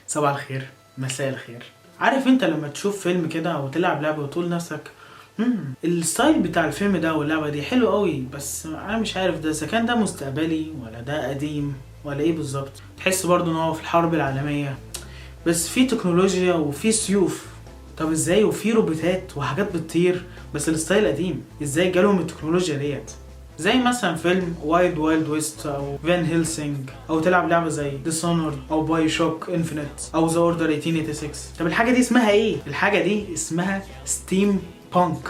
صباح الخير، مساء الخير. عارف انت لما تشوف فيلم كده او تلعب لعبه وتقول لنفسك الستايل بتاع الفيلم ده واللعبه دي حلو قوي، بس انا مش عارف ده اذا كان ده مستقبلي ولا ده قديم ولا ايه بالظبط. تحس برضو ان هو في الحرب العالميه، بس في تكنولوجيا وفي سيوف. طب ازاي؟ وفي روبوتات وحاجات بتطير، بس الستايل قديم. ازاي جالهم التكنولوجيا ديت؟ زي مثلا فيلم وايلد ويست او فان هيلسينج، او تلعب لعبه زي ديسونورد او باي شوك انفينيت او ذا اوردر 1886. طب الحاجه دي اسمها ايه؟ الحاجه دي اسمها ستيم بانك.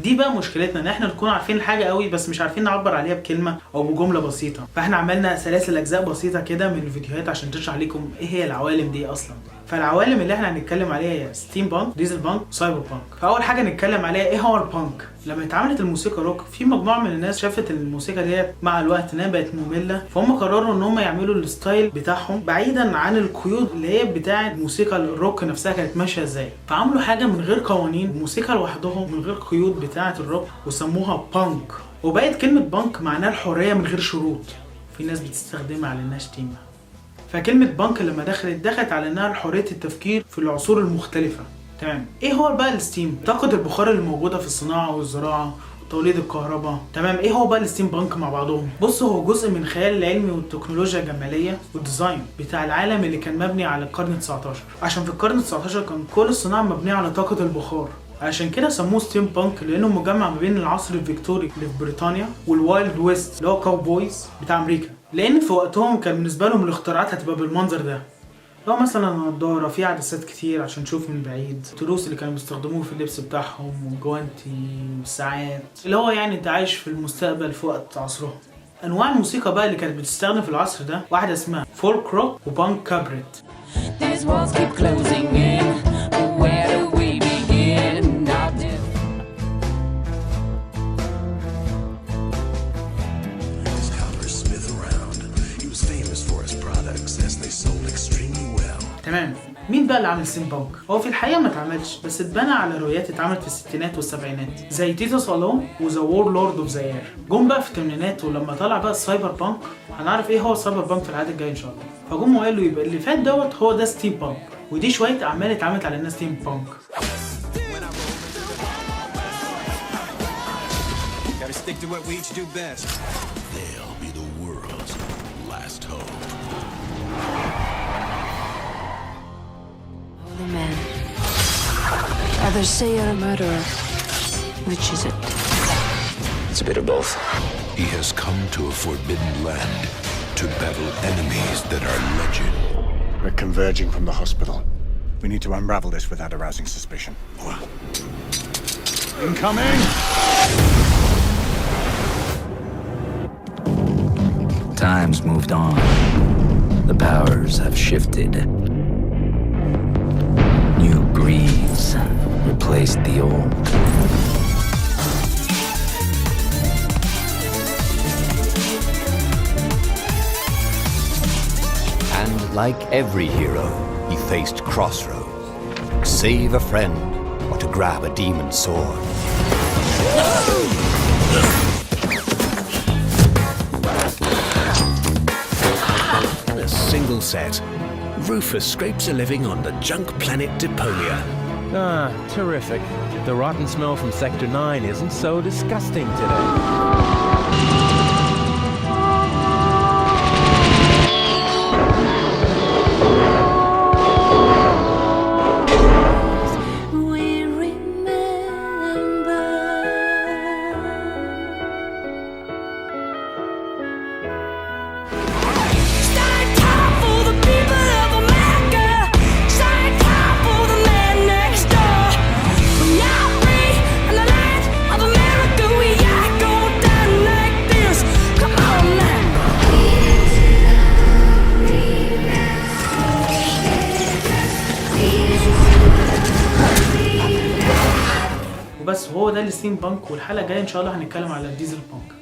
دي بقى مشكلتنا، ان احنا نكون عارفين الحاجه قوي بس مش عارفين نعبر عليها بكلمه او بجمله بسيطه. فاحنا عملنا سلاسل اجزاء بسيطه كده من الفيديوهات عشان تشرح لكم ايه هي العوالم دي اصلا. فالعوالم اللي احنا هنتكلم عليها هي ستيم بانك، ديزل بانك، سايبر بانك. فاول حاجه نتكلم عليها ايه هو البانك. لما اتعملت الموسيقى روك، في مجموعه من الناس شافت الموسيقى ديت مع الوقت انها بقت ممله، فهم قرروا ان هم يعملوا الستايل بتاعهم بعيدا عن القيود اللي هي بتاعه موسيقى الروك نفسها كانت ماشيه ازاي. فعملوا حاجه من غير قوانين، موسيقى لوحدهم من غير قيود بتاعه الروك، وسموها بانك. وبقت كلمه بانك معناها الحريه من غير شروط. في ناس بتستخدمها على انها شتيمه. فكلمة بانك لما دخلت على انها حرية التفكير في العصور المختلفة. تمام. ايه هو بقى الستيم؟ طاقة البخار اللي موجودة في الصناعة والزراعة وتوليد الكهرباء. تمام. ايه هو بقى الستيم بانك مع بعضهم؟ بص، هو جزء من الخيال العلمي والتكنولوجيا الجمالية والديزاين بتاع العالم اللي كان مبني على القرن 19. عشان في القرن 19 كان كل الصناعة مبنية على طاقة البخار. عشان كده سموه ستيم بانك، لانه مجمع ما بين العصر الفيكتوري اللي في بريطانيا والوايلد ويست اللي هو كاوبويز بتاع امريكا. لان في وقتهم كان بالنسبه لهم الاختراعات هتبقى بالمنظر ده، لو مثلا نضاره، في عدسات كتير عشان تشوف من بعيد، التروس اللي كانوا بيستخدموه في اللبس بتاعهم، والجوانتي والساعات، اللي هو يعني انت عايش في المستقبل في وقت عصرهم. انواع الموسيقى بقى اللي كانت بتستخدم في العصر ده، واحده اسمها فولك روك وبانك كابريت. تمام. مين بقى اللي عمل ستيم بانك؟ هو في الحقيقه ما اتعملش، بس اتبنى على روايات اتعملت في الستينات والسبعينات زي تيتو سالون وذا وور لورد اوف ذا اير. جم بقى في الثمانينات، ولما طلع بقى السايبر بانك هنعرف ايه هو السايبر بانك في العهد الجاي ان شاء الله. فجم وقالوا يبقى اللي فات دوت هو ده ستيم بانك، ودي شويه اعمال اتعملت على الناس ستيم بانك. Stick to what we each do best. They'll be the world's last hope. The man. Others say you're a murderer. Which is it? It's a bit of both. He has come to a forbidden land to battle enemies that are legend. We're converging from the hospital. We need to unravel this without arousing suspicion. Incoming! Time's moved on. The powers have shifted. New breeds replaced the old. And like every hero, he faced crossroads. Save a friend or to grab a demon's sword. Single set. Rufus scrapes a living on the junk planet Deponia. Ah, terrific. The rotten smell from Sector 9 isn't so disgusting today. وبس هو ده الستيم بانك، والحلقه الجايه ان شاء الله هنتكلم على الديزل بانك.